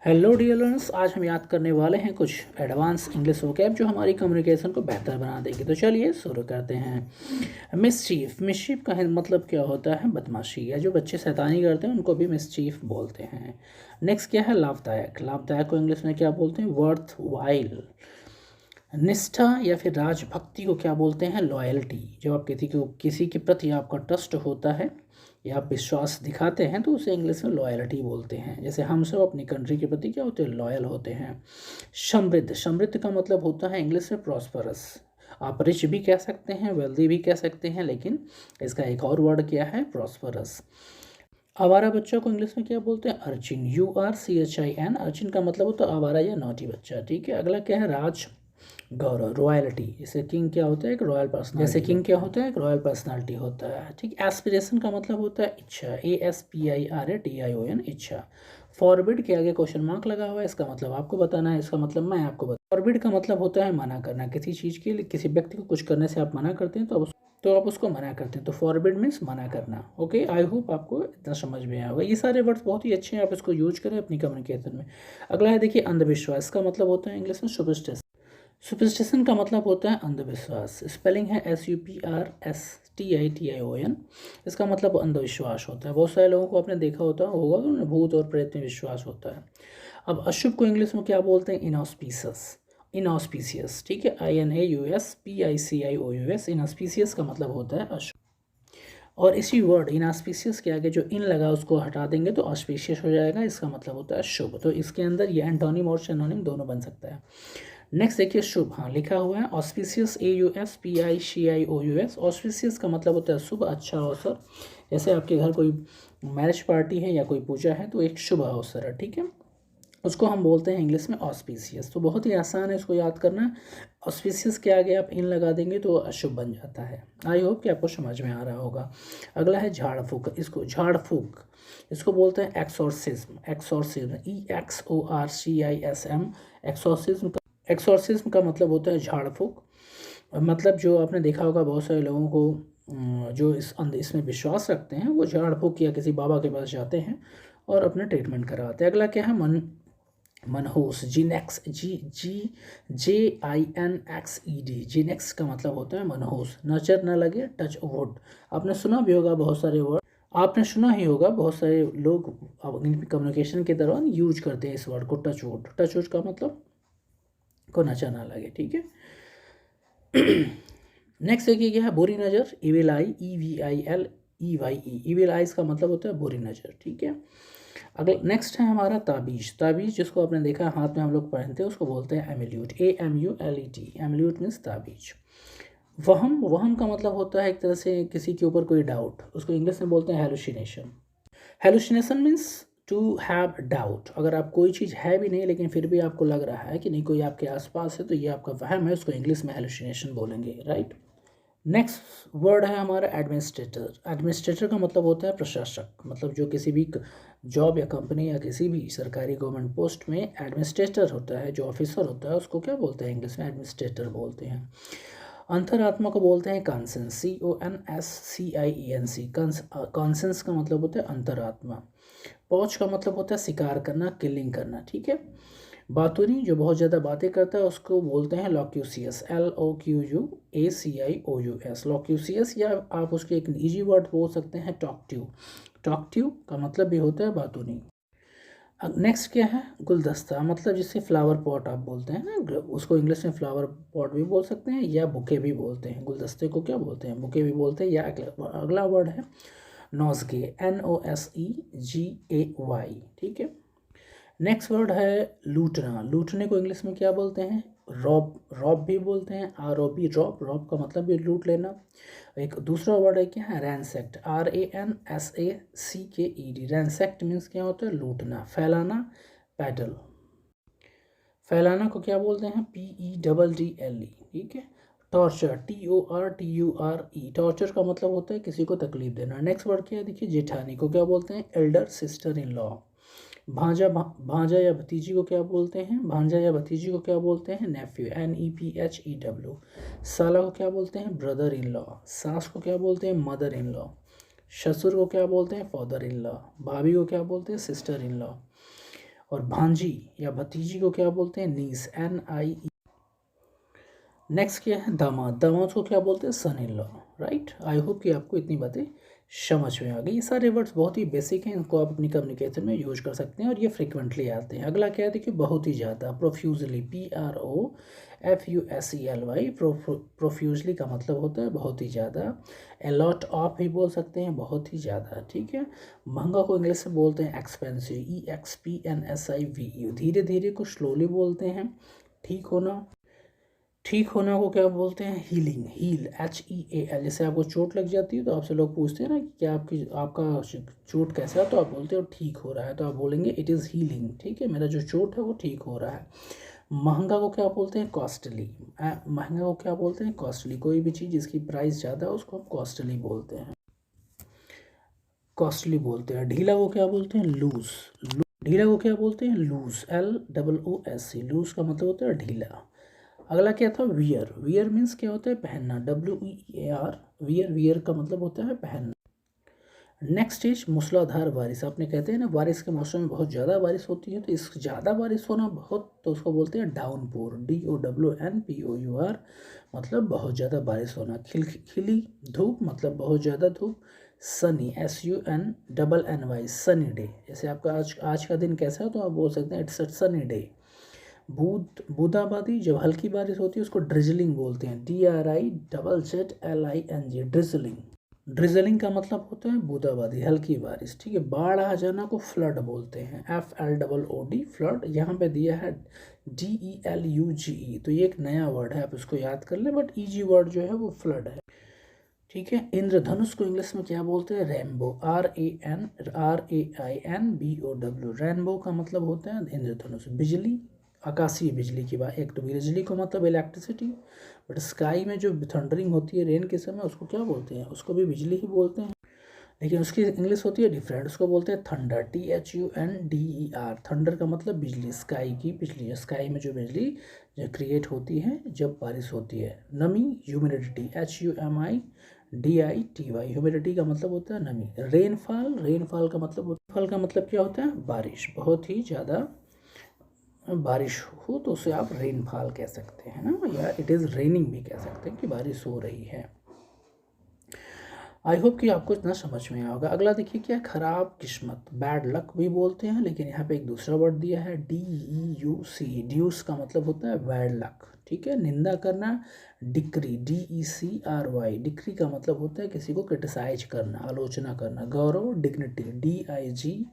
Hello dear learners, आज हम याद करने वाले हैं कुछ एडवांस इंग्लिश वोकैब जो हमारी कम्युनिकेशन को बेहतर बना देगी। तो चलिए शुरू करते हैं। मिसचीफ, मिसचीफ का मतलब क्या होता है? बदमाशी, या जो बच्चे शैतानी करते हैं उनको भी मिसचीफ बोलते हैं। नेक्स्ट क्या है? लाभदायक, लाभदायक को इंग्लिश में क्या बोलते हैं? Worth while. निष्ठा या फिर राजभक्ति को क्या बोलते हैं? लॉयल्टी। जब आप किसी के प्रति आपका ट्रस्ट होता है या आप विश्वास दिखाते हैं तो उसे इंग्लिश में लॉयल्टी बोलते हैं। जैसे हम सब अपनी कंट्री के प्रति क्या होते हैं? लॉयल होते हैं। समृद्ध, समृद्ध का मतलब होता है इंग्लिश में प्रॉस्परस। आप रिच भी कह सकते हैं, वेल्दी भी कह सकते हैं, लेकिन इसका एक और वर्ड क्या है? प्रॉस्परस। आवारा बच्चा को इंग्लिश में क्या बोलते हैं? Urchin, URCHIN। अर्चिन का मतलब होता है आवारा या नॉटी बच्चा। ठीक है, अगला क्या है? राज गौरव, रॉयल्टी। जैसे किंग क्या होता है? एक रॉयल पर्सनालिटी। जैसे किंग क्या होता है? एक रॉयल पर्सनालिटी होता है। ठीक। एस्पिरेशन का मतलब होता है इच्छा, ASPIRATION, इच्छा। फॉरबिड के आगे क्वेश्चन मार्क लगा हुआ है, इसका मतलब आपको बताना है, इसका मतलब मैं आपको बता। फॉरबिड का मतलब होता है मना करना, किसी चीज़ के लिए, किसी व्यक्ति को कुछ करने से आप मना करते हैं तो आप उसको मना करते हैं। तो फॉरबिड मीन्स मना करना। ओके, आई होप आपको इतना समझ में आया होगा। ये सारे वर्ड्स बहुत ही अच्छे हैं, आप इसको यूज करें अपनी कम्युनिकेशन में। अगला है देखिए अंधविश्वास का मतलब होता है इंग्लिश में सुपरस्टिशन। सुपरस्टिशन का मतलब होता है अंधविश्वास। स्पेलिंग है SUPRSTITION। इसका मतलब अंधविश्वास होता है। बहुत सारे लोगों को आपने देखा होगा कि उन्हें भूत और प्रेत में विश्वास होता है। अब अशुभ को इंग्लिश में क्या बोलते हैं? Inauspicious, inauspicious. ठीक है, INAUSPICIOUS। इनऑस्पिशियस का मतलब होता है अशुभ। और इसी वर्ड इनऑस्पिशियस के आगे जो इन लगा उसको हटा देंगे तो ऑस्पिशियस हो जाएगा, इसका मतलब होता है शुभ। तो इसके अंदर ये एंटोनिम और सिनोनिम दोनों बन सकता है। नेक्स्ट देखिए शुभ, हाँ लिखा हुआ है ऑस्पिशियस, AUSPICIOUS। ऑस्पिशियस का मतलब होता है शुभ, अच्छा अवसर। जैसे आपके घर कोई मैरिज पार्टी है या कोई पूजा है तो एक शुभ अवसर है। ठीक है, उसको हम बोलते हैं इंग्लिश में ऑस्पिशियस। तो बहुत ही आसान है इसको याद करना। ऑस्पिशियस के आगे आप इन लगा देंगे तो अशुभ बन जाता है। आई होप कि आपको समझ में आ रहा होगा। अगला है झाड़ फूक। इसको झाड़ फूक इसको बोलते हैं एक्सोर्सिज्म, एक्सोर्सिज्म, EXORCISM। एक्सोर्सिज्म का मतलब होता है झाड़ फूक। मतलब जो आपने देखा होगा बहुत सारे लोगों को जो इसमें विश्वास रखते हैं वो झाड़ फूक या किसी बाबा के पास जाते हैं और अपना ट्रीटमेंट करवाते हैं। अगला क्या है? मनहूस, जीनेक्स, GJINXED। जीनेक्स का मतलब होता है मनहूस। नजर न लगे, टच वुड। आपने सुना भी होगा बहुत सारे वर्ड, आपने सुना ही होगा बहुत सारे लोग कम्युनिकेशन के दौरान यूज करते हैं इस वर्ड को, टच वुड। टच वुड का मतलब को नजर ना लगे। ठीक है। नेक्स्ट देखिए क्या है? बुरी नज़र, इविल आई, EVILEYE। इविल आइज का मतलब होता है बुरी नज़र। ठीक है। अगला नेक्स्ट है हमारा ताबीज। ताबीज जिसको आपने देखा हाथ में हम लोग पहनते हैं उसको बोलते हैं एम्यूलेट, AMULET। एम्यूलेट मीन्स ताबीज। वहम, वहम का मतलब होता है एक तरह से किसी के ऊपर कोई डाउट, उसको इंग्लिश में बोलते हैं hallucination. Hallucination means to have doubt. अगर आप कोई चीज़ है भी नहीं लेकिन फिर भी आपको लग रहा है कि नहीं कोई आपके आसपास है तो ये आपका वहम है, उसको इंग्लिश में हेलुसिनेशन बोलेंगे। राइट। नेक्स्ट वर्ड है हमारा एडमिनिस्ट्रेटर। एडमिनिस्ट्रेटर का मतलब होता है प्रशासक। मतलब जो किसी भी जॉब या कंपनी या किसी भी सरकारी गवर्नमेंट पोस्ट में एडमिनिस्ट्रेटर होता है, जो ऑफिसर होता है उसको क्या बोलते हैं? इंग्लिश में एडमिनिस्ट्रेटर बोलते हैं। अंतरात्मा को बोलते हैं कॉन्सेंस, CONSCIENC। कॉन्सेंस का मतलब होता है अंतरात्मा। पॉच का मतलब होता है शिकार करना, किलिंग करना। ठीक है। बातूनी, जो बहुत ज़्यादा बातें करता है उसको बोलते हैं लॉक्यूसियस, LOQUACIOUS। लॉक्यूसियस, या आप उसके एक इजी वर्ड बोल सकते हैं टॉकट्यू। टॉकट्यू का मतलब भी होता है बातूनी। अब नेक्स्ट क्या है? गुलदस्ता, मतलब जिसे फ्लावर पॉट आप बोलते हैं ना, उसको इंग्लिश में फ्लावर पॉट भी बोल सकते हैं या बुके भी बोलते हैं। गुलदस्ते को क्या बोलते हैं? बुके भी बोलते हैं। या अगला वर्ड है नोज़गे, NOSEGAY। ठीक है। नेक्स्ट वर्ड है लूटना। लूटने को इंग्लिश में क्या बोलते हैं? रॉब, रॉब भी बोलते हैं, ROB, रॉब। रॉब का मतलब भी लूट लेना। एक दूसरा वर्ड है क्या है? रैंसेक्ट, RANSACKED। रैंसेक्ट मीन्स क्या होता है? लूटना। फैलाना, पैडल। फैलाना को क्या बोलते हैं? PEDDLE। ठीक है। Torture, TORTURE। टॉर्चर का मतलब होता है किसी को तकलीफ देना। नेक्स्ट वर्ड क्या है देखिए? जेठानी को क्या बोलते हैं? Elder sister in law. भांजा या भतीजी को क्या बोलते हैं? भांजा या भतीजी को क्या बोलते हैं? नेफ्यू, NEPHEW। साला को क्या बोलते हैं? Brother in law. सास को क्या बोलते हैं? Mother in law. ससुर को क्या बोलते हैं? Father in law. भाभी को क्या बोलते हैं? Sister in law. और भांजी या भतीजी को क्या बोलते हैं? नीस, NIE। नेक्स्ट क्या है? दामाद। दामाद को क्या बोलते हैं? Son in law. Right. I hope कि आपको इतनी बातें समझ में आ गई। ये सारे वर्ड्स बहुत ही बेसिक हैं, इनको आप अपनी कम्युनिकेशन में यूज कर सकते हैं और ये फ्रिक्वेंटली आते हैं। अगला क्या है देखिए, बहुत ही ज़्यादा। Profusely, PROFUSELY। प्रोफ्यूजली का मतलब होता है बहुत ही ज़्यादा। अलॉट ऑफ भी बोल सकते हैं, बहुत ही ज़्यादा। ठीक है। महंगा को इंग्लिश में बोलते हैं एक्सपेंसिव, EXPENSIVE। धीरे धीरे को स्लोली बोलते हैं। ठीक होना, ठीक होना को क्या बोलते हैं? Healing, heal, HEAL। जैसे आपको चोट लग जाती है तो आपसे लोग पूछते हैं ना कि क्या आपका चोट कैसा है, तो आप बोलते हो ठीक हो रहा है, तो आप बोलेंगे इट इज़ हीलिंग। ठीक है, मेरा जो चोट है वो ठीक हो रहा है। महंगा को क्या बोलते हैं? कॉस्टली। महंगा को क्या बोलते हैं? कॉस्टली। कोई भी चीज़ जिसकी प्राइस ज़्यादा है उसको हम कॉस्टली बोलते हैं, कॉस्टली बोलते हैं। ढीला को क्या बोलते हैं? लूज। ढीला को क्या बोलते हैं? Loose, LOOS। लूज का मतलब होता है ढीला। अगला क्या था? वियर। वियर मीन्स क्या होता है? पहनना, WEAR। वियर, वियर का मतलब होता है पहनना। नेक्स्ट इज मूसलाधार बारिश। आपने कहते हैं ना बारिश के मौसम में बहुत ज़्यादा बारिश होती है, तो इस ज़्यादा बारिश होना बहुत, तो उसको बोलते हैं डाउनपोर, DOWNPOUR। मतलब बहुत ज़्यादा बारिश होना। खिली धूप मतलब बहुत ज़्यादा धूप। Sunny, SUNNY, sunny day. जैसे आपका आज का दिन कैसा है तो आप बोल सकते हैं इट्स अ सनी डे। बूंदाबांदी, जब हल्की बारिश होती है उसको ड्रिजलिंग बोलते हैं, DRIZZLING, ड्रिजलिंग। ड्रिजलिंग का मतलब होता है बूंदाबांदी, हल्की बारिश। ठीक है। बाढ़ आ जाना को फ्लड बोलते हैं, FLOOD, फ्लड। यहाँ पे दिया है DELUGE, तो ये एक नया वर्ड है, आप इसको याद कर लें, बट ईजी वर्ड जो है वो फ्लड है। ठीक है। इंद्रधनुष को इंग्लिश में क्या बोलते हैं? Rainbow, RAINBOW। रेनबो का मतलब होता है इंद्रधनुष। बिजली, आकाशीय बिजली की बात। एक तो बिजली को मतलब इलेक्ट्रिसिटी, बट स्काई में जो थंडरिंग होती है रेन के समय उसको क्या बोलते हैं? उसको भी बिजली ही बोलते हैं, लेकिन उसकी इंग्लिश होती है डिफरेंट, उसको बोलते हैं थंडर, THUNDER। थंडर का मतलब बिजली, स्काई की बिजली, स्काई में जो बिजली जो क्रिएट होती है जब बारिश होती है। नमी, ह्यूमिडिटी, HUMIDITY। ह्यूमिडिटी का मतलब होता है नमी। रेनफॉल, रेनफॉल का मतलब क्या होता है? बारिश, बहुत ही ज़्यादा बारिश हो तो उसे आप रेनफॉल कह सकते हैं ना, या इट इज़ रेनिंग भी कह सकते हैं कि बारिश हो रही है। आई होप कि आपको इतना समझ में आया होगा। अगला देखिए क्या, खराब किस्मत, बैड लक भी बोलते हैं, लेकिन यहाँ पे एक दूसरा वर्ड दिया है, DEUC। ड्यूस का मतलब होता है बैड लक। ठीक है। निंदा करना, डिक्री, DECRY। डिक्री का मतलब होता है किसी को क्रिटिसाइज करना, आलोचना करना। गौरव, डिग्निटी, DIGNITY।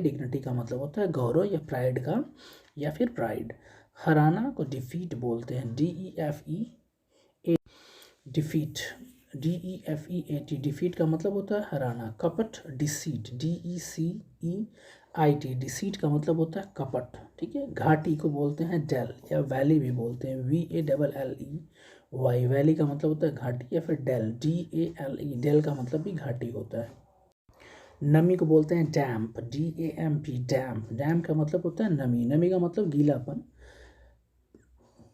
डिग्निटी का मतलब होता है गौरव या प्राइड का, या फिर प्राइड। हराना को डिफीट बोलते हैं, DEFEAT। Defeat, DEFEAT। डिफीट का मतलब होता है हराना। कपट, डिसीट, DECEIT। डिसीट का मतलब होता है कपट। ठीक है। घाटी को बोलते हैं डेल, या वैली भी बोलते हैं, VALLEY। वैली का मतलब होता है घाटी, या फिर डेल, DALE। डेल का मतलब भी घाटी होता है। नमी को बोलते हैं डैम्प, DAMP, डैम्प। डैम्प का मतलब होता है नमी, नमी का मतलब गीलापन।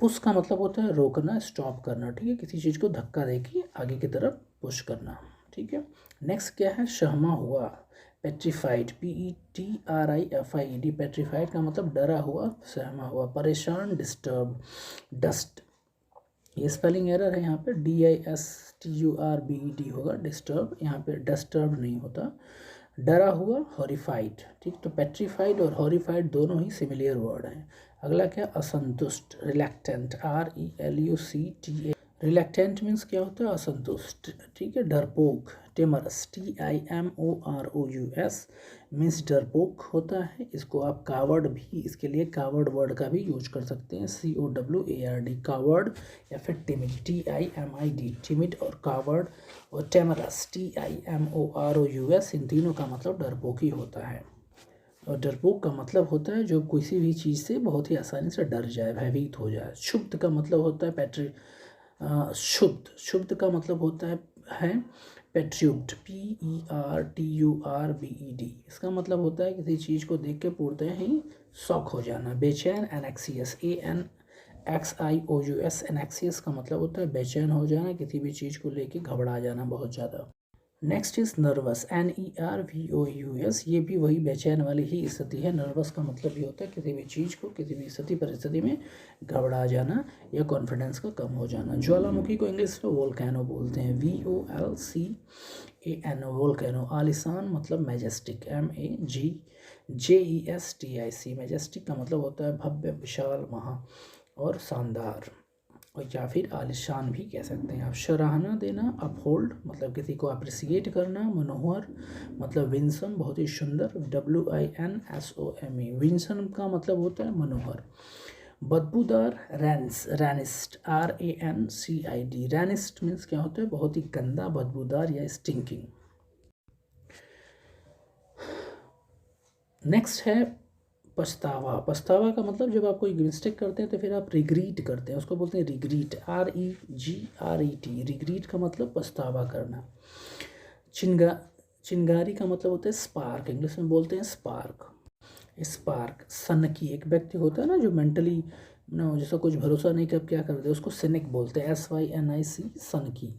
पुश का मतलब होता है रोकना, स्टॉप करना। ठीक है। किसी चीज़ को धक्का देके आगे की तरफ पुश करना। ठीक है। नेक्स्ट क्या है? सहमा हुआ, पेट्रीफाइड, PETRIFIED। पेट्रीफाइड का मतलब डरा हुआ, सहमा हुआ। परेशान, डिस्टर्ब, डस्ट। ये स्पेलिंग एरर है, यहाँ पे DISTURBED होगा, डिस्टर्ब, यहाँ पे डिस्टर्ब नहीं होता। डरा हुआ, हॉरिफाइड। ठीक। तो पेट्रीफाइड और हॉरिफाइड दोनों ही सिमिलियर वर्ड हैं। अगला क्या? असंतुष्ट, रिलैक्टेंट, RELUCTA। रिलैक्टेंट मीन्स क्या होता है? असंतुष्ट। ठीक है। डरपोक, टिमरस, TIMOROUS मीन्स डरपोक होता है। इसको आप कावर्ड भी, इसके लिए कावर्ड वर्ड का भी यूज कर सकते हैं, COWARD, कावर्ड, या फिर टिमिड, TIMID। टिमिड और कावर्ड और टेमरस, TIMOROUS, इन तीनों का मतलब डरपोक ही होता है। और डरपोक का मतलब होता है जो किसी भी चीज़ से बहुत ही आसानी से डर जाए, भयभीत हो जाए। क्षुब्ध का मतलब होता है शुद्ध, शुद्ध का मतलब होता है पेट्र्यूब्ड, PERTURBED। इसका मतलब होता है किसी चीज़ को देख के पूर्णतः ही शॉक हो जाना। बेचैन, एनेक्सियस, ANXIOUS। एनेक्सियस का मतलब होता है बेचैन हो जाना, किसी भी चीज़ को लेके घबरा जाना बहुत ज़्यादा। नेक्स्ट इज नर्वस, NERVOUS, ये भी वही बेचैन वाली ही स्थिति है। नर्वस का मतलब ये होता है किसी भी चीज़ को, किसी भी स्थिति परिस्थिति में घबरा जाना या कॉन्फिडेंस का कम हो जाना। ज्वालामुखी को इंग्लिश में वोल्केनो बोलते हैं, VOLCANO, वोल्केनो। आलिशान मतलब मैजेस्टिक, MAGJESTIC, मैजेस्टिक का मतलब होता है भव्य, विशाल, महा और शानदार, और या फिर आलिशान भी कह सकते हैं आप। सराहना देना, अपहोल्ड मतलब किसी को अप्रिसिएट करना। मनोहर मतलब विंसम, बहुत ही सुंदर, WINSOME, विंसम का मतलब होता है मनोहर। बदबूदार, रैनिस्ट, RANCID, रैनिस्ट मीन्स क्या होता है, बहुत ही गंदा, बदबूदार या स्टिंकिंग। नेक्स्ट है पछतावा। पछतावा का मतलब जब आप कोई मिस्टेक करते हैं तो फिर आप रिग्रीट करते हैं, उसको बोलते हैं रिग्रीट, REGRET, रिग्रीट का मतलब पछतावा करना। चिंगारी का मतलब होता है स्पार्क, इंग्लिश में बोलते हैं स्पार्क। स्पार्क, सनकी, एक व्यक्ति होता है ना जो मेंटली ना जैसा कुछ भरोसा नहीं कर क्या करते, उसको सिनिक बोलते हैं, SYNIC, सनकी।